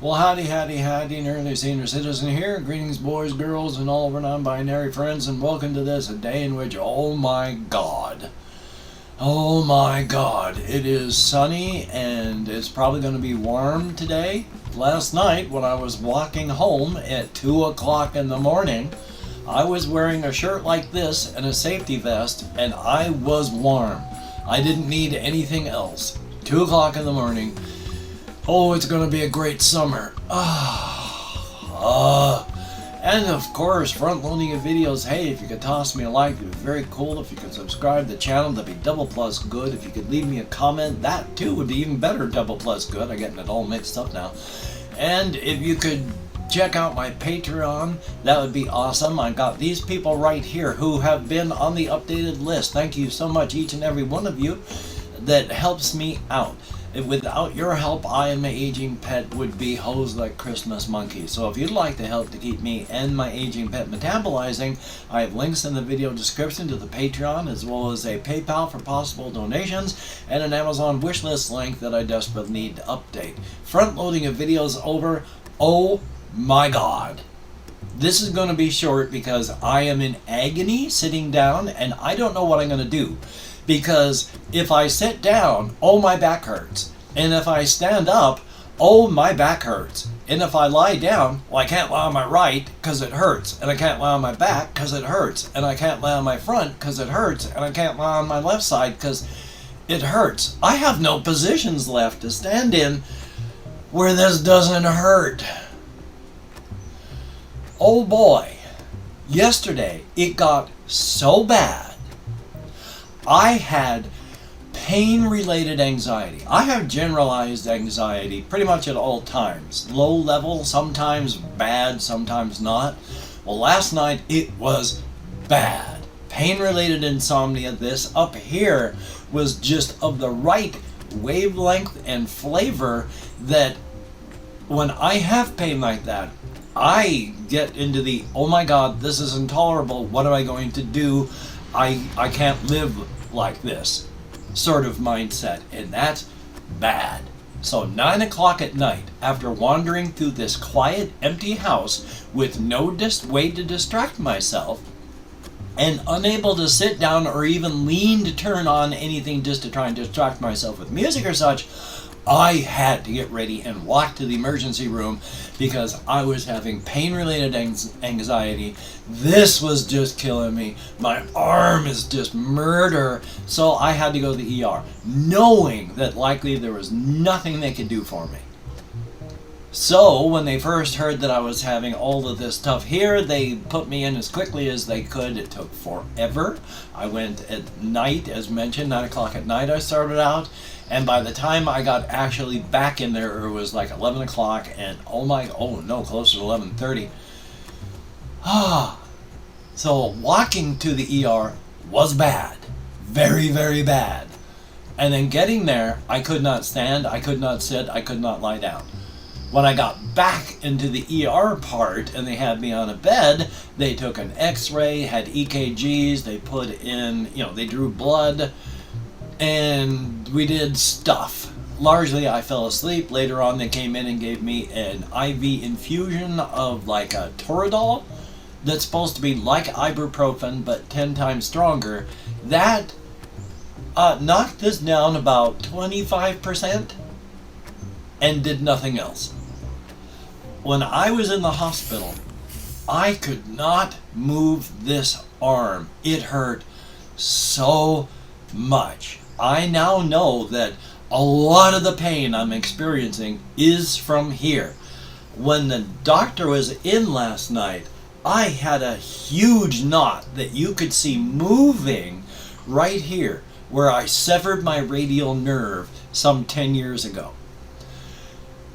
Well, howdy, an early senior citizen here. Greetings, boys, girls, and all of our non-binary friends, and welcome to this, a day in which, oh my God, it is sunny, and it's probably going to be warm today. Last night, when I was walking home at 2 o'clock in the morning, I was wearing a shirt like this and a safety vest, and I was warm. I didn't need anything else. 2 o'clock in the morning. Oh, it's going to be a great summer. And of course, front-loading of videos. Hey, if you could toss me a like, it'd be very cool. If you could subscribe to the channel, that'd be double plus good. If you could leave me a comment, that too would be even better, double plus good. I'm getting it all mixed up now. And if you could check out my Patreon, that would be awesome. I got these people right here who have been on the updated list. Thank you so much, each and every one of you. That helps me out. Without your help, I and my aging pet would be hosed like Christmas monkeys. So if you'd like to help to keep me and my aging pet metabolizing, I have links in the video description to the Patreon, as well as a PayPal for possible donations, and an Amazon wishlist link that I desperately need to update. Front loading of videos over. Oh my God. This is going to be short because I am in agony sitting down, and I don't know what I'm going to do. Because if I sit down, oh, my back hurts. And if I stand up, oh, my back hurts. And if I lie down, well, I can't lie on my right because it hurts. And I can't lie on my back because it hurts. And I can't lie on my front because it hurts. And I can't lie on my left side because it hurts. I have no positions left to stand in where this doesn't hurt. Oh boy. Yesterday, it got so bad. I had pain-related anxiety. I have generalized anxiety pretty much at all times. Low level, sometimes bad, sometimes not. Well, last night it was bad. Pain-related insomnia. This up here was just of the right wavelength and flavor that when I have pain like that, I get into the, oh my God, this is intolerable. What am I going to do? I can't live like this sort of mindset, and that's bad. So 9 o'clock at night, after wandering through this quiet, empty house with no way to distract myself, and unable to sit down or even lean to turn on anything just to try and distract myself with music or such, I had to get ready and walk to the emergency room because I was having pain-related anxiety. This was just killing me. My arm is just murder. So I had to go to the ER, knowing that likely there was nothing they could do for me. So when they first heard that I was having all of this stuff here, they put me in as quickly as they could. It took forever. I went at night, as mentioned, 9 o'clock at night I started out. And by the time I got actually back in there, it was like 11 o'clock, and closer to 11:30. So walking to the ER was bad. Very, very bad. And then getting there, I could not stand, I could not sit, I could not lie down. When I got back into the ER part and they had me on a bed, they took an x-ray, had EKGs, they put in, they drew blood, and we did stuff. Largely, I fell asleep. Later on, they came in and gave me an IV infusion of like a Toradol that's supposed to be like ibuprofen, but 10 times stronger. That knocked this down about 25% and did nothing else. When I was in the hospital, I could not move this arm. It hurt so much. I now know that a lot of the pain I'm experiencing is from here. When the doctor was in last night, I had a huge knot that you could see moving right here where I severed my radial nerve some 10 years ago.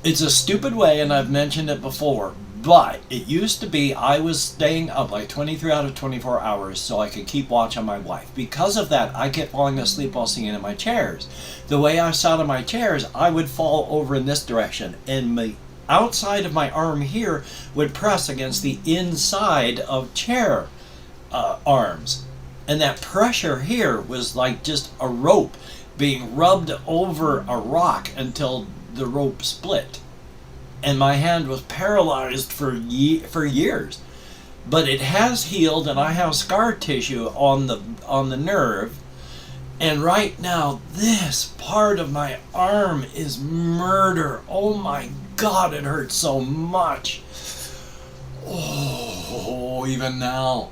It's a stupid way, and I've mentioned it before, but it used to be I was staying up like 23 out of 24 hours so I could keep watch on my wife. Because of that, I kept falling asleep while sitting in my chairs. The way I sat in my chairs, I would fall over in this direction, and the outside of my arm here would press against the inside of chair arms. And that pressure here was like just a rope being rubbed over a rock until the rope split. and my hand was paralyzed for years. But it has healed, and I have scar tissue on the nerve. And right now, this part of my arm is murder. Oh my God, it hurts so much. Oh, even now.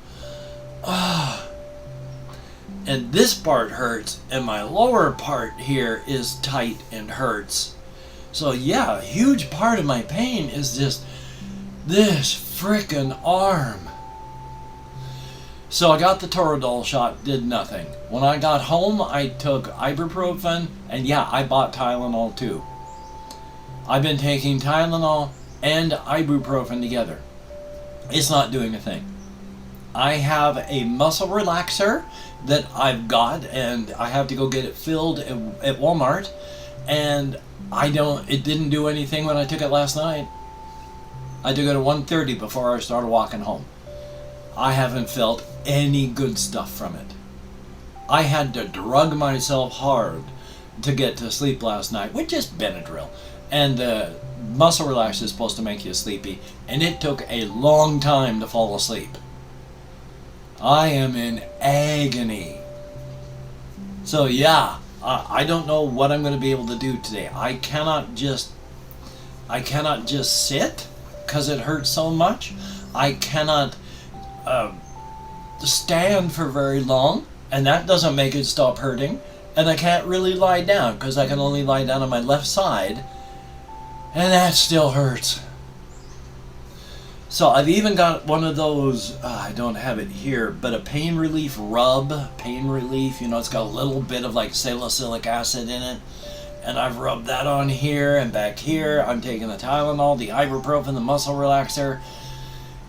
And this part hurts, and my lower part here is tight and hurts. So yeah, a huge part of my pain is just this frickin' arm. So I got the Toradol shot, did nothing. When I got home, I took ibuprofen, and yeah, I bought Tylenol too. I've been taking Tylenol and ibuprofen together. It's not doing a thing. I have a muscle relaxer that I've got, and I have to go get it filled at Walmart, and it didn't do anything when I took it last night. I took it at 1:30 before I started walking home. I haven't felt any good stuff from it. I had to drug myself hard to get to sleep last night with just Benadryl. And the muscle relaxer is supposed to make you sleepy, and it took a long time to fall asleep. I am in agony. So yeah, I don't know what I'm going to be able to do today. I cannot just sit because it hurts so much. I cannot stand for very long, and that doesn't make it stop hurting. And I can't really lie down because I can only lie down on my left side, and that still hurts. So I've even got one of those, I don't have it here, but a pain relief rub, pain relief, it's got a little bit of like salicylic acid in it, and I've rubbed that on here and back here. I'm taking the Tylenol, the ibuprofen, the muscle relaxer.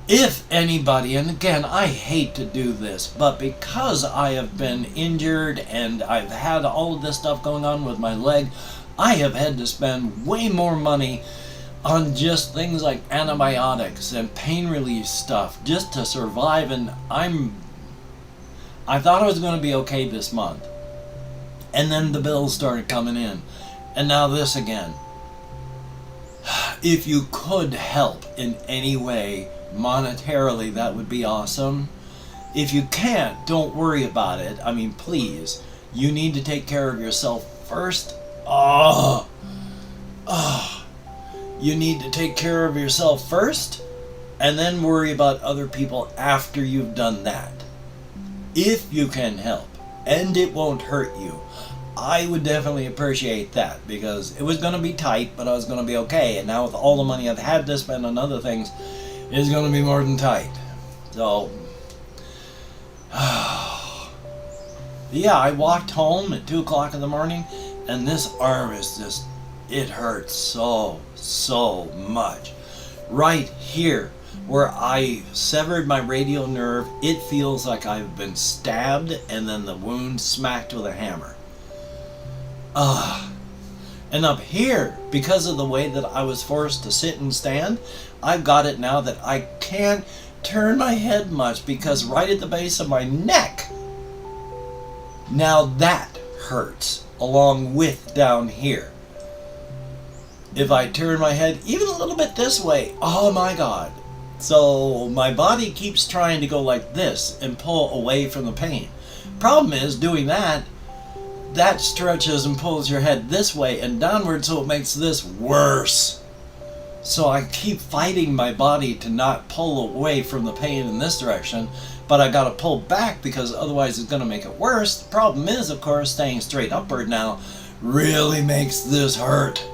If anybody, and again, I hate to do this, but because I have been injured and I've had all of this stuff going on with my leg, I have had to spend way more money on just things like antibiotics and pain relief stuff just to survive, and I thought I was going to be okay this month. And then the bills started coming in. And now this again. If you could help in any way, monetarily, that would be awesome. If you can't, don't worry about it. I mean, please, you need to take care of yourself first. You need to take care of yourself first, and then worry about other people after you've done that. If you can help, and it won't hurt you, I would definitely appreciate that, because it was going to be tight, but I was going to be okay, and now with all the money I've had to spend on other things, it's going to be more than tight. So, yeah, I walked home at 2 o'clock in the morning, and this arm is just, it hurts so much. Right here, where I severed my radial nerve, it feels like I've been stabbed and then the wound smacked with a hammer. And up here, because of the way that I was forced to sit and stand, I've got it now that I can't turn my head much, because right at the base of my neck, now that hurts, along with down here. If I turn my head even a little bit this way, oh my God. So my body keeps trying to go like this and pull away from the pain. Problem is, doing that stretches and pulls your head this way and downward, so it makes this worse. So I keep fighting my body to not pull away from the pain in this direction, but I gotta pull back because otherwise it's gonna make it worse. The problem is, of course, staying straight upward now really makes this hurt.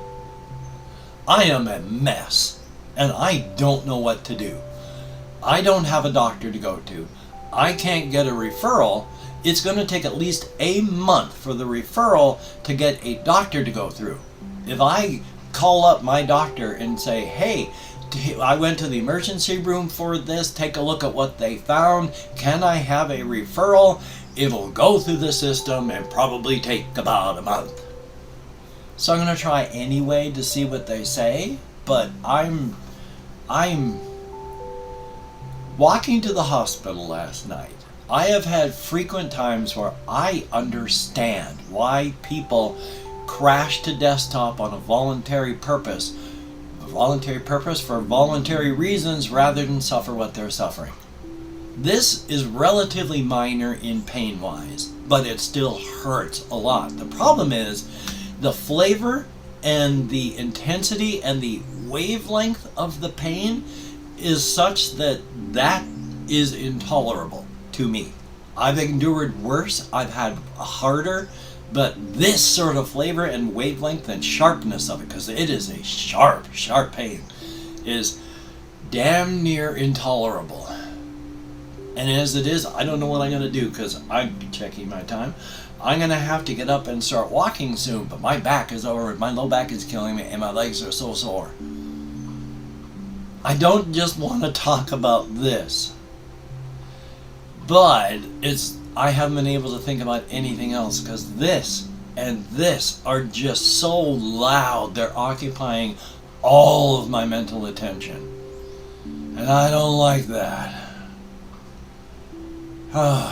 I am a mess, and I don't know what to do. I don't have a doctor to go to. I can't get a referral. It's going to take at least a month for the referral to get a doctor to go through. If I call up my doctor and say, hey, I went to the emergency room for this, take a look at what they found, can I have a referral? It'll go through the system and probably take about a month. So I'm going to try anyway to see what they say, but I'm walking to the hospital last night. I have had frequent times where I understand why people crash to desktop on a voluntary purpose voluntary purpose for voluntary reasons rather than suffer what they're suffering. This is relatively minor in pain-wise, but it still hurts a lot. The problem is the flavor and the intensity and the wavelength of the pain is such that that is intolerable to me. I've endured worse, I've had harder, but this sort of flavor and wavelength and sharpness of it, because it is a sharp pain, is damn near intolerable. And as it is, I don't know what I'm going to do, because I'm checking my time. I'm going to have to get up and start walking soon, but my back is over, my low back is killing me, and my legs are so sore. I don't just want to talk about this, but I haven't been able to think about anything else, because this and this are just so loud. They're occupying all of my mental attention, and I don't like that.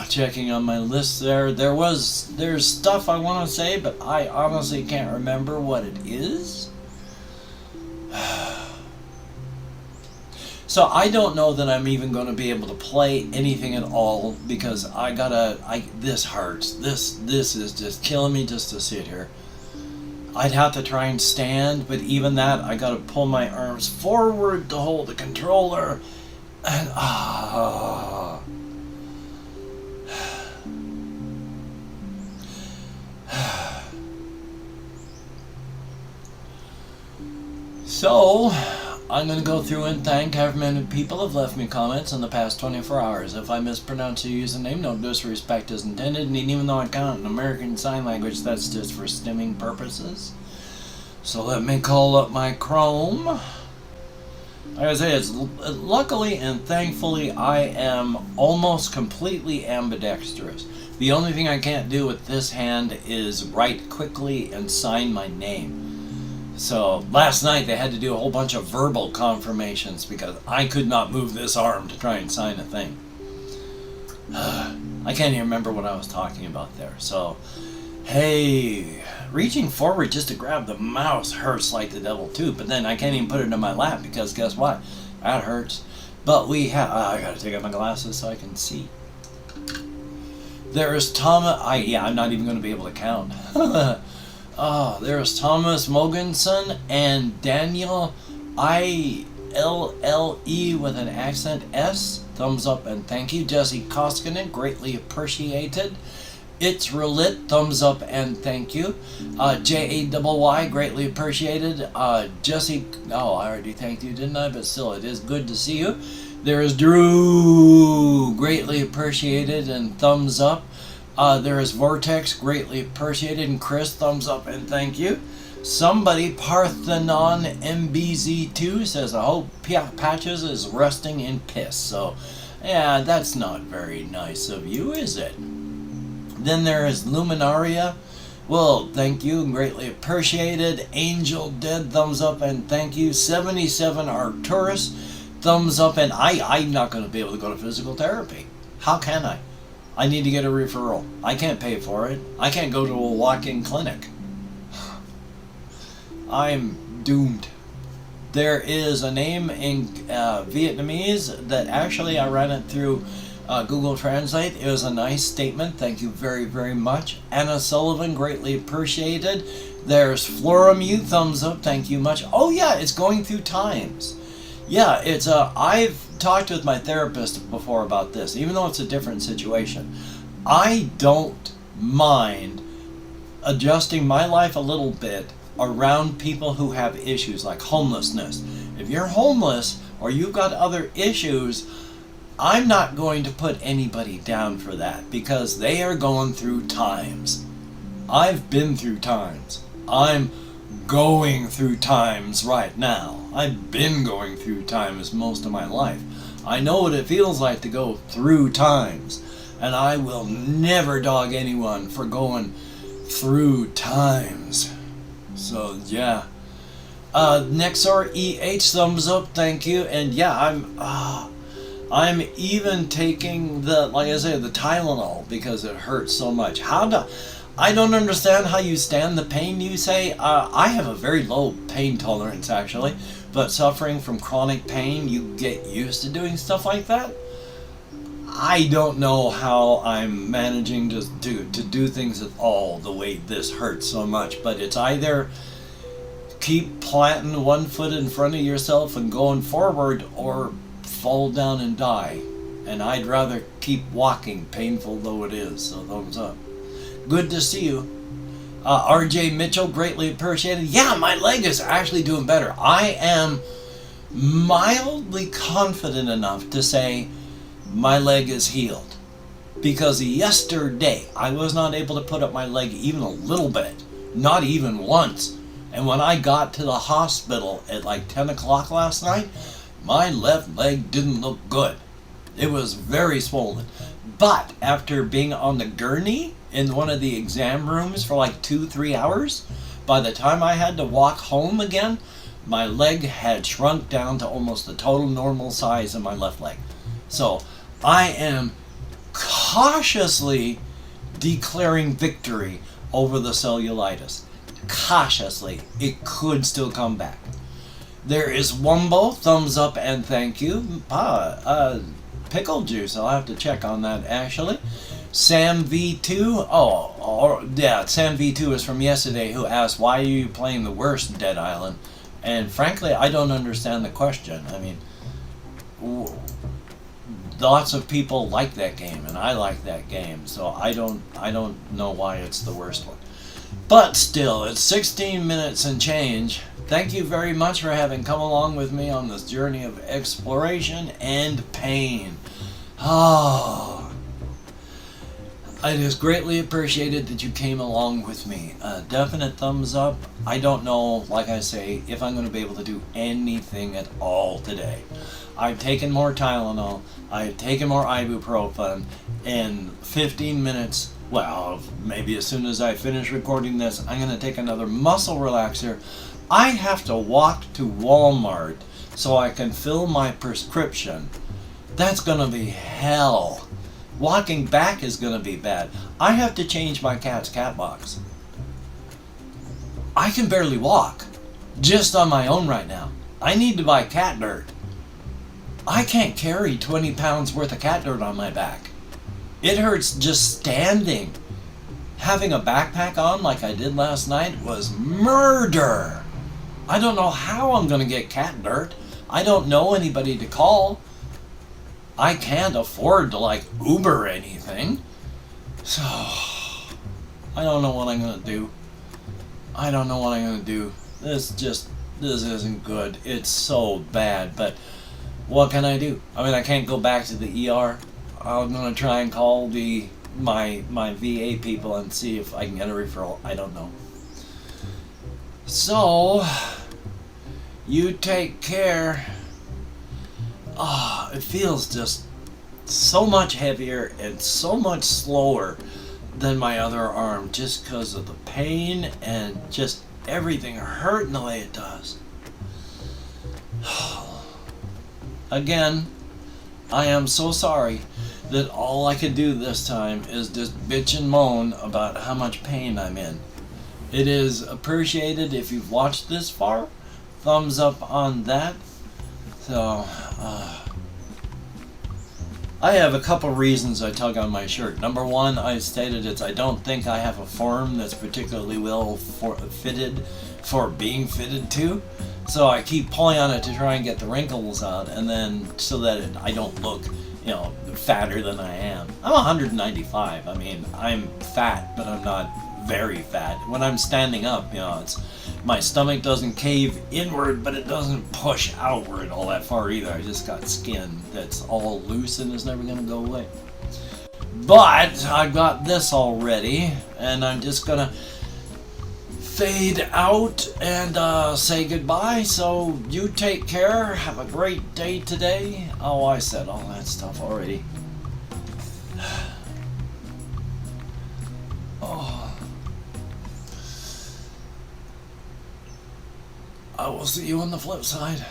Checking on my list there's stuff I want to say, but I honestly can't remember what it is. So I don't know that I'm even going to be able to play anything at all, because this hurts. This is just killing me just to sit here. I'd have to try and stand, but even that, I got to pull my arms forward to hold the controller, and So, I'm going to go through and thank however many people have left me comments in the past 24 hours. If I mispronounce your username, no disrespect is intended, and even though I count in American Sign Language, that's just for stimming purposes. So let me call up my Chrome. Like I say, luckily and thankfully I am almost completely ambidextrous. The only thing I can't do with this hand is write quickly and sign my name. So last night they had to do a whole bunch of verbal confirmations because I could not move this arm to try and sign a thing. I can't even remember what I was talking about there. So, hey, reaching forward just to grab the mouse hurts like the devil too, but then I can't even put it in my lap because guess what? That hurts. But we have, I gotta take out my glasses so I can see. There's Thomas, I'm not even gonna be able to count. There's Thomas Mogensen and Daniel ILLE with an accent S. Thumbs up and thank you. Jesse Koskinen, greatly appreciated. It's Relit, thumbs up and thank you. JAYY, greatly appreciated. Jesse, I already thanked you, didn't I? But still, it is good to see you. There's Drew, greatly appreciated and thumbs up. There is Vortex, greatly appreciated, and Chris, thumbs up and thank you. Somebody, Parthenon MBZ2, says, I hope Patches is resting in piss. So, yeah, that's not very nice of you, is it? Then there is Luminaria. Well, thank you, greatly appreciated. Angel Dead, thumbs up and thank you. 77 Arcturus, thumbs up, and I'm not going to be able to go to physical therapy. How can I? I need to get a referral. I can't pay for it. I can't go to a walk-in clinic. I'm doomed. There is a name in Vietnamese that actually I ran it through Google Translate. It was a nice statement. Thank you very, very much. Anna Sullivan, greatly appreciated. There's Floramu, thumbs up. Thank you much. Oh yeah, it's going through times. Yeah, it's I've talked with my therapist before about this, even though it's a different situation. I don't mind adjusting my life a little bit around people who have issues like homelessness. If you're homeless or you've got other issues, I'm not going to put anybody down for that because they are going through times. I've been through times. I'm going through times right now. I've been going through times most of my life. I know what it feels like to go through times, and I will never dog anyone for going through times. So yeah. Nexor EH, thumbs up, thank you. And yeah, I'm even taking the Tylenol because it hurts so much. I don't understand how you stand the pain, you say. I have a very low pain tolerance, actually. but suffering from chronic pain, you get used to doing stuff like that. I don't know how I'm managing to do things at all the way this hurts so much, but it's either keep planting one foot in front of yourself and going forward, or fall down and die. And I'd rather keep walking, painful though it is. So thumbs up. Good to see you. RJ Mitchell, greatly appreciated. Yeah, my leg is actually doing better. I am mildly confident enough to say my leg is healed. Because yesterday, I was not able to put up my leg even a little bit. Not even once. And when I got to the hospital at like 10 o'clock last night, my left leg didn't look good. It was very swollen. But after being on the gurney in one of the exam rooms for like 2-3 hours, by the time I had to walk home again, my leg had shrunk down to almost the total normal size of my left leg. So I am cautiously declaring victory over the cellulitis. Cautiously. It could still come back. There is Wumbo, thumbs up and thank you. Pickle juice, I'll have to check on that actually. Sam V2, yeah, Sam V2 is from yesterday, who asked, why are you playing the worst Dead Island? And frankly, I don't understand the question. I mean, lots of people like that game, and I like that game, so I don't know why it's the worst one. But still, it's 16 minutes and change. Thank you very much for having come along with me on this journey of exploration and pain. Oh, it is greatly appreciated that you came along with me. Definite thumbs up. I don't know, like I say, if I'm going to be able to do anything at all today. I've taken more Tylenol. I've taken more ibuprofen. In 15 minutes, well, maybe as soon as I finish recording this, I'm going to take another muscle relaxer. I have to walk to Walmart so I can fill my prescription. That's going to be hell. Walking back is going to be bad. I have to change my cat's cat box. I can barely walk, just on my own right now. I need to buy cat dirt. I can't carry 20 pounds worth of cat dirt on my back. It hurts just standing. Having a backpack on like I did last night was murder. I don't know how I'm going to get cat dirt. I don't know anybody to call. I can't afford to like Uber anything. So, I don't know what I'm going to do. I don't know what I'm going to do. This isn't good. It's so bad, but what can I do? I mean, I can't go back to the ER. I'm going to try and call my VA people and see if I can get a referral. I don't know. So, you take care. It feels just so much heavier and so much slower than my other arm, just because of the pain and just everything hurting the way it does. Again, I am so sorry that all I could do this time is just bitch and moan about how much pain I'm in. It is appreciated if you've watched this far. Thumbs up on that. So, I have a couple reasons I tug on my shirt. Number one, I stated I don't think I have a form that's particularly well fitted for being fitted to. So I keep pulling on it to try and get the wrinkles out, and then so that I don't look, fatter than I am. I'm 195. I mean, I'm fat, but I'm not very fat. When I'm standing up, my stomach doesn't cave inward, but it doesn't push outward all that far either. I just got skin that's all loose and is never going to go away. But I've got this already, and I'm just going to fade out and say goodbye. So you take care. Have a great day today. Oh, I said all that stuff already. Oh. I will see you on the flip side.